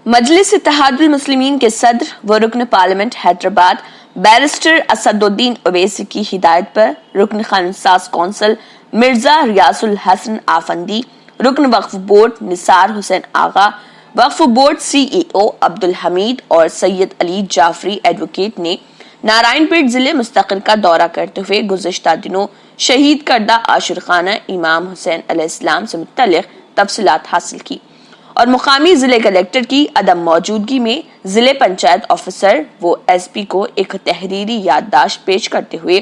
मजलिस इत्तेहादुल मुस्लिमीन के सदर व रुकन पार्लियामेंट हैदराबाद बैरिस्टर असदुद्दीन ओवैसी की हिदायत पर रुकन खानसाज कौंसल मिर्जा रियासुल हसन आफंदी, रुकन वक्फ बोर्ड निसार हुसैन आगा, वक्फ बोर्ड CEO अब्दुल हमीद और सैयद अली जाफरी एडवोकेट ने नारायणपेट जिले मुस्तकिल का दौरा करते हुए गुज़िश्ता दिनों शहीद करदा आशिरखाना इमाम हुसैन अलैहिस्सलाम से मुत्तल्लिक़ तफसीलात हासिल की और मुकामी जिले कलेक्टर की अदम मौजूदगी में जिले पंचायत ऑफिसर वो SP को एक तहरीरी याददाश्त पेश करते हुए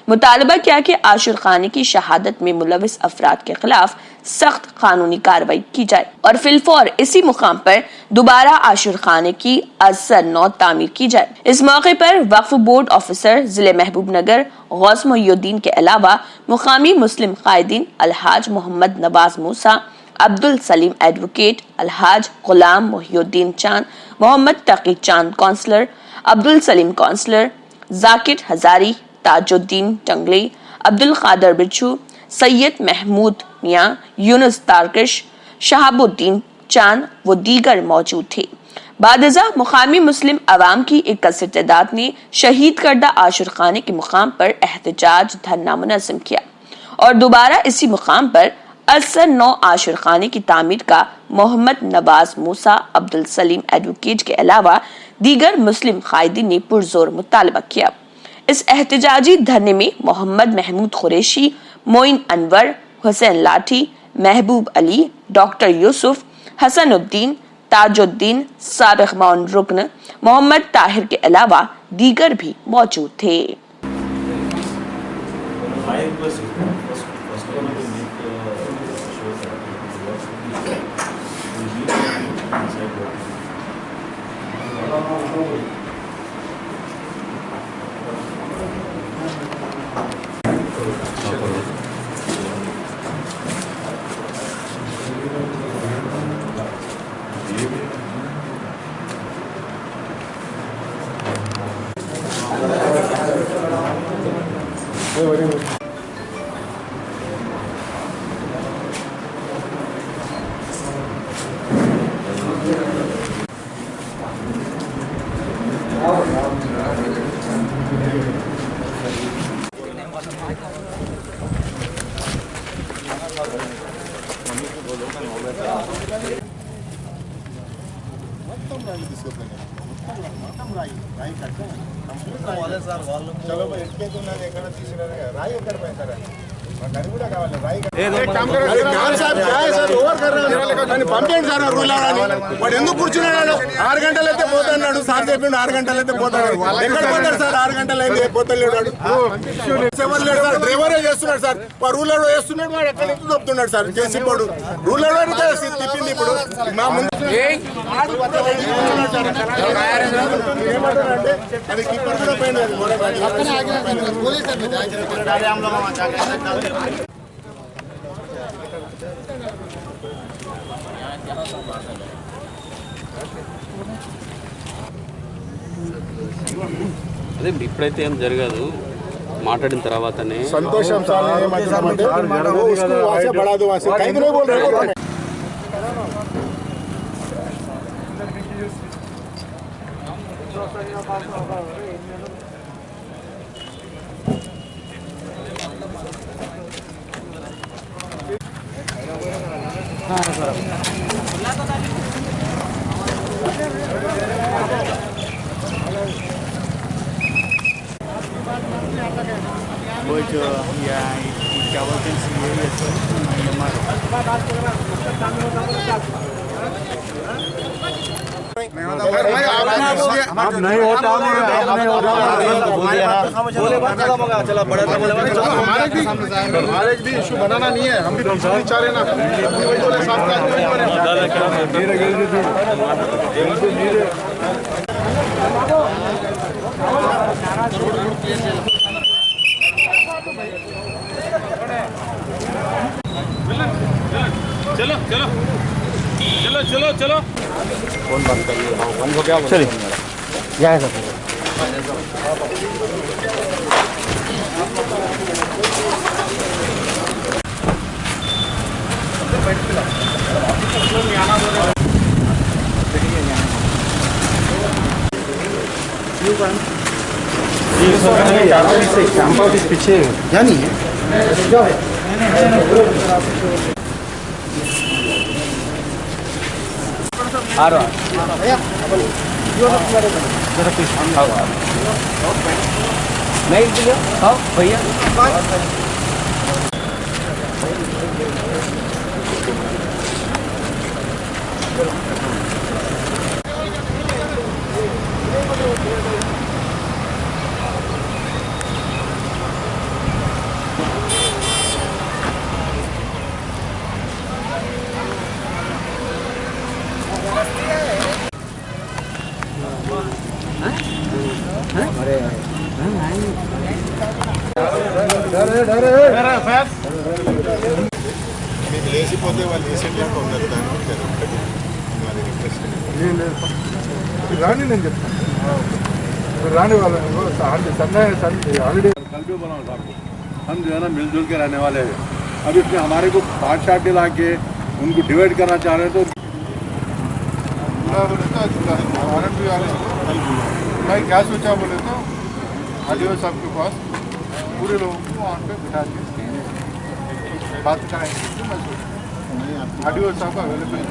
मुतालबा किया कि आशुर खाने की शहादत में मुलविस अफराद के खिलाफ सख्त कानूनी कार्रवाई की जाए और फिलफौर इसी मुकाम पर दोबारा आशुर खाने की अज़ नौ तामीर की जाए। इस मौके पर वक्फ बोर्ड ऑफिसर जिले महबूब नगर गौस मोहिउद्दीन के अलावा मुकामी मुस्लिम कायदीन अलहाज मोहम्मद नवाज मूसा, अब्दुल सलीम एडवोकेट, अलहाज गुलाम मोहिउद्दीन चांद, मोहम्मद तकी चांद काउंसलर, अब्दुल सलीम काउंसलर, जाकिर हजारी, ताजुद्दीन टंगली, अब्दुल कादर बिच्छू, सैयद महमूद मियां, यूनुस तारकश, शहाबुद्दीन चांद व दीगर मौजूद थे। बादजा मुकामी मुस्लिम अवाम की एक कसर तादाद ने शहीद करदा आशुर खाने के मुकाम पर एहतजाज धरना मुनज़्ज़म किया और दोबारा इसी मुकाम पर अज़ नौ आशुर खाने की तामीर का मोहम्मद नवाज मूसा, अब्दुल सलीम एडवोकेट के अलावा दीगर मुस्लिम कायदीन ने पुरजोर मुतालबा किया। इस एहतजाजी धरने में मोहम्मद महमूद कुरैशी, मोइन अनवर, हुसैन लाठी, महबूब अली, डॉक्टर यूसुफ, हसनुद्दीन, ताजुद्दीन, साबिक मौन रुकन, मोहम्मद ताहिर के अलावा दीगर भी मौजूद थे। పంపేయండి సార్ రూల్ వాడు ఎందుకు కూర్చున్నాడు? 6 గంటలు అయితే పోతాడు సార్ చెప్పిండు. 6 గంటలు అయితే పోతాడు. ఎక్కడ పోతాడు సార్? 6 గంటలు అయితే పోతలేడు. ఎవరు లేడు సార్, డ్రైవరే చేస్తున్నాడు సార్. రూల్ వేస్తున్నాడు, వాడు ఎక్కడ ఎందుకు చెప్తున్నాడు సార్? చేసి పోడు రూల్ తిప్పింది. ఇప్పుడు మా ముందు ఏమంటారంటే అది కీపర్ కూడా పోయింది. అదే ఇప్పుడైతే ఏం జరగదు, మాట్లాడిన తర్వాతనే సంతోషం अब नहीं होता हमारे भी इशू बनाना नहीं है, हम भी चाह रहे ना। चलो चलो चलो चलो चलो फोन बंद करिए, बंद हो गया। चलिए यहाँ है सर। మీకు లేచిపోతే వాళ్ళు వేసేట్లేక ఉన్నది దానికి మాది రిక్వెస్ట్. రాని నేను చెప్తాను రాని వాళ్ళని హాలిడే कल भी बोला साहब को हम जो है ना मिलजुल के रहने वाले हैं. अब इसमें हमारे को पार्ट शार्ट ला के उनको डिवाइड करना चाह रहे हैं तो आरएमपी वाले भाई क्या सोचा बोले तो आदिवासी साहब के पास पूरे लोगों को वहाँ पे बिठा के बात कराएंगे. मैं सोच आदिवासी साहब का अवेलेबल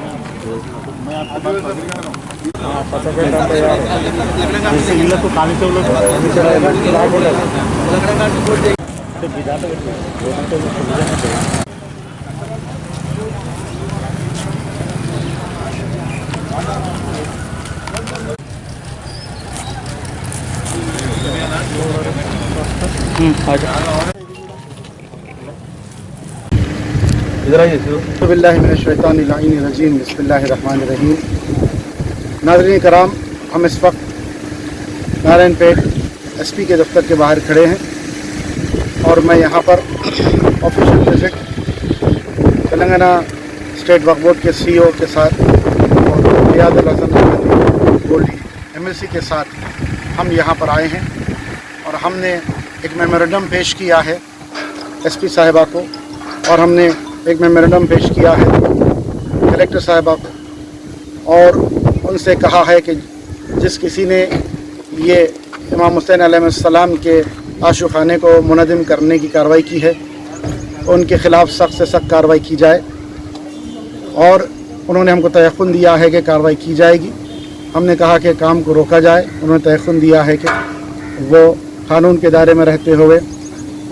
बिस्मिल्लाहिर्रहमानिर्रहीम. बिस्मिल्लाहिर्रहमानिर्रहीम. नाज़रीन कराम, हम इस वक्त नारायणपेट एसपी के दफ्तर के बाहर खड़े हैं और मैं यहाँ पर ऑफिशियल विजिट तेलंगाना स्टेट वक्फ बोर्ड के सीईओ के साथ और रियाद अल हसन गोल्डी एमएलसी के साथ हम यहाँ पर आए हैं और हमने एक मेमोरेंडम पेश किया है एसपी साहिबा को और हमने एक मेमोरेंडम पेश किया है कलेक्टर साहिबा को और उनसे कहा है कि जिस किसी ने ये इमाम हुसैन अलैहिस्सलाम के आशुखाने को मुनज़्ज़म करने की कार्रवाई की है उनके ख़िलाफ़ सख्त से सख्त कार्रवाई की जाए और उन्होंने हमको तयक़ुन दिया है कि कार्रवाई की जाएगी. हमने कहा कि काम को रोका जाए. उन्होंने तयक़ुन दिया है कि वो कानून के दायरे में रहते हुए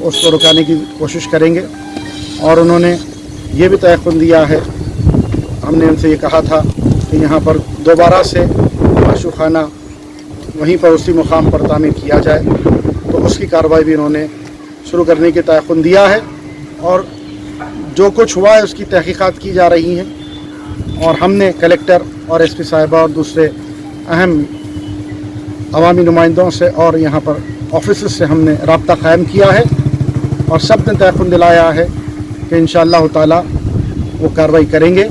उसको रुकाने की कोशिश करेंगे और उन्होंने ये भी तयक़ुन दिया है. हमने उनसे ये कहा था कि यहाँ पर दोबारा से आशुखाना वहीं पर उसी मुकाम पर तामीर किया जाए तो उसकी कार्रवाई भी उन्होंने शुरू करने की तयक़ुन दिया है और जो कुछ हुआ है उसकी तहक़ीक़ात की जा रही हैं और हमने कलेक्टर और एसपी साहिबा और दूसरे अहम अवामी नुमाइंदों से और यहाँ पर ऑफिस से हमने रब्ता क़ायम किया है और सब ने तयक़ुन दिलाया है कि इंशाअल्लाह ताला वो कार्रवाई करेंगे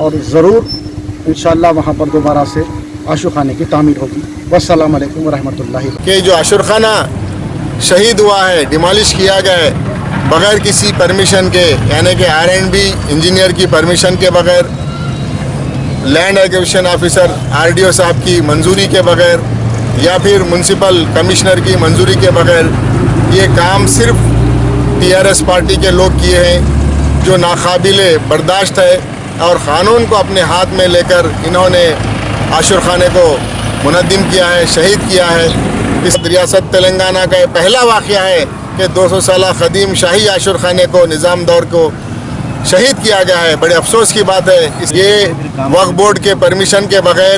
और ज़रूर इंशाअल्लाह वहाँ पर दोबारा से आशुखाने की तामीर होगी. वस्सलाम अलैकुम वरहमतुल्लाहि. कि जो आशुखाना शहीद हुआ है, डिमोलिश किया गया है बग़ैर किसी परमिशन के, यानी कि R&B इंजीनियर की परमिशन के बग़ैर, लैंड एक्विजिशन ऑफिसर RDO साहब की मंजूरी के बग़ैर या फिर म्यूनसिपल कमिश्नर की मंजूरी के बग़ैर ये काम सिर्फ TRS पार्टी के लोग किए हैं जो नाकाबिले बर्दाश्त है और क़ानून को अपने हाथ में लेकर इन्होंने आशुखाने को मुनज़्ज़म किया है, शहीद किया है. इस रियासत तेलंगाना का ये पहला वाक़या है कि 200 साल क़दीम शाही आशुखाने को निज़ाम दौर को शहीद किया गया है. बड़े अफसोस की बात है. ये वक्फ बोर्ड के परमिशन के बग़ैर,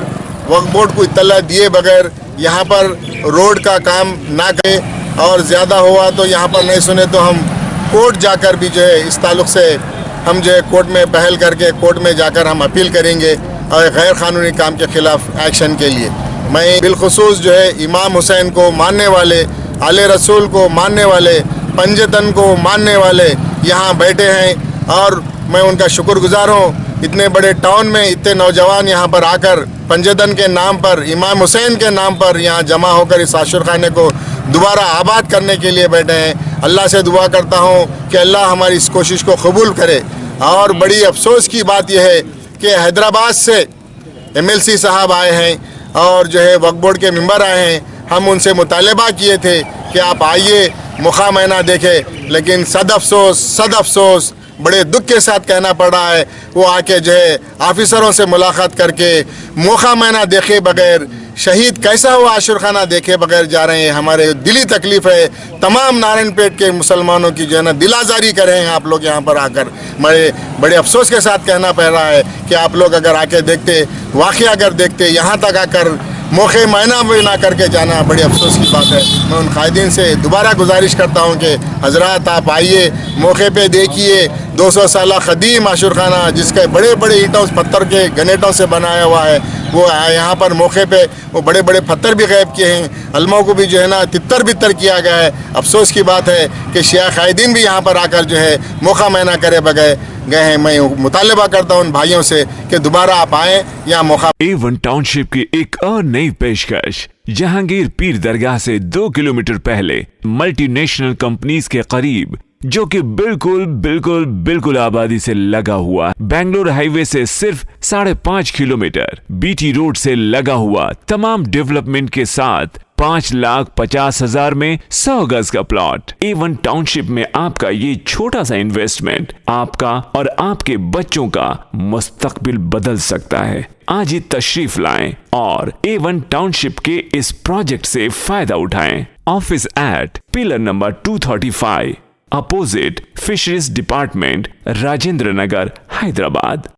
वक्फ बोर्ड को इत्तला दिए बग़ैर यहाँ पर रोड का काम ना करें और ज़्यादा हुआ तो यहाँ पर नहीं सुने तो हम कोर्ट जाकर भी जो है इस ताल्लुक़ से हम जो है कोर्ट में पहल करके कोर्ट में जाकर हम अपील करेंगे और गैर क़ानूनी काम के ख़िलाफ़ एक्शन के लिए. मैं बिलखुसूस जो है इमाम हुसैन को मानने वाले, आले रसूल को मानने वाले, पंजतन को मानने वाले यहाँ बैठे हैं और मैं उनका शुक्रगुजार हूँ. इतने बड़े टाउन में इतने नौजवान यहाँ पर आकर पंजतन के नाम पर, इमाम हुसैन के नाम पर यहाँ जमा होकर इस आशुखाने को दोबारा आबाद करने के लिए बैठे हैं. अल्लाह से दुआ करता हूँ कि अल्लाह हमारी इस कोशिश को कबूल करे. और बड़ी अफसोस की बात यह है कि हैदराबाद से MLC साहब आए हैं और जो है वक्फ बोर्ड के मेंबर आए हैं. हम उनसे मुतालबा किए थे कि आप आइए मौका महीना देखें, लेकिन सद अफसोस बड़े दुख के साथ कहना पड़ रहा है वो आके जो है ऑफिसरों से मुलाकात करके मौका महीना देखे बगैर, शहीद कैसा हुआ आशुर खाना देखे बगैर जा रहे हैं। हमारे दिली तकलीफ़ है, तमाम नारायणपेट के मुसलमानों की जो है ना दिल आज़ारी कर रहे हैं आप लोग यहाँ पर आकर। बड़े अफसोस के साथ कहना पड़ रहा है कि आप लोग अगर आके देखते, वाक़ई अगर देखते, यहाँ तक आकर मौके मायना भी ना करके जाना बड़ी अफसोस की बात है। मैं उन कायदीन से दोबारा गुजारिश करता हूँ कि हजरात आप आइए, मौके पे देखिए 200 साल क़दीम आशुर खाना जिसके बड़े बड़े ईंटों पत्थर के गनेटों से बनाया हुआ है, वो यहाँ पर मौके पे वो बड़े बड़े पत्थर भी गायब किए हैं, अलमों को भी जो है ना तितर बितर किया गया है। अफसोस की बात है कि शिया कायदीन भी यहाँ पर आकर जो है मौका महीना करे बगैर गए हैं। मैं मुतालबा करता हूँ उन भाइयों से कि दोबारा आप आएँ यहाँ मौका। A1 टाउनशिप की एक और नई पेशकश जहांगीर पीर दरगाह से 2 किलोमीटर पहले मल्टीनेशनल कंपनीज के करीब, जो कि बिल्कुल आबादी से लगा हुआ, बेंगलोर हाईवे से सिर्फ 5.5 किलोमीटर, बीटी रोड से लगा हुआ, तमाम डेवलपमेंट के साथ 5,50,000 में 100 गज का प्लॉट। A1 टाउनशिप में आपका ये छोटा सा इन्वेस्टमेंट आपका और आपके बच्चों का मुस्तकबिल बदल सकता है। आज ही तशरीफ लाएं और A1 टाउनशिप के इस प्रोजेक्ट से फायदा उठाएं। Office at pillar number 235 opposite fisheries department, Rajendra Nagar, Hyderabad.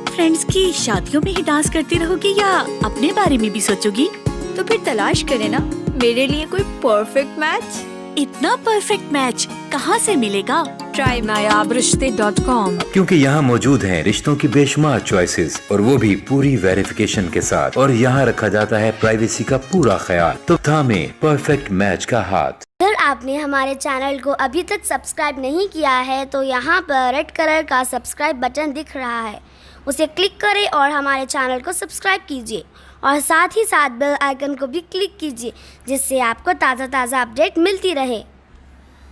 Friends की शादियों में ही डांस करती रहोगी या अपने बारे में भी सोचोगी? तो फिर तलाश करें ना मेरे लिए कोई परफेक्ट मैच। इतना परफेक्ट मैच कहाँ से मिलेगा? ट्राई nayabrishte.com, क्योंकि यहाँ मौजूद हैं रिश्तों की बेशुमार चॉइसेस और वो भी पूरी वेरिफिकेशन के साथ, और यहाँ रखा जाता है प्राइवेसी का पूरा ख्याल। तो थामे परफेक्ट मैच का हाथ। अगर आपने हमारे चैनल को अभी तक सब्सक्राइब नहीं किया है तो यहाँ पर रेड कलर का सब्सक्राइब बटन दिख रहा है, उसे क्लिक करें और हमारे चैनल को सब्सक्राइब कीजिए, और साथ ही साथ बेल आइकन को भी क्लिक कीजिए, जिससे आपको ताज़ा अपडेट मिलती रहे।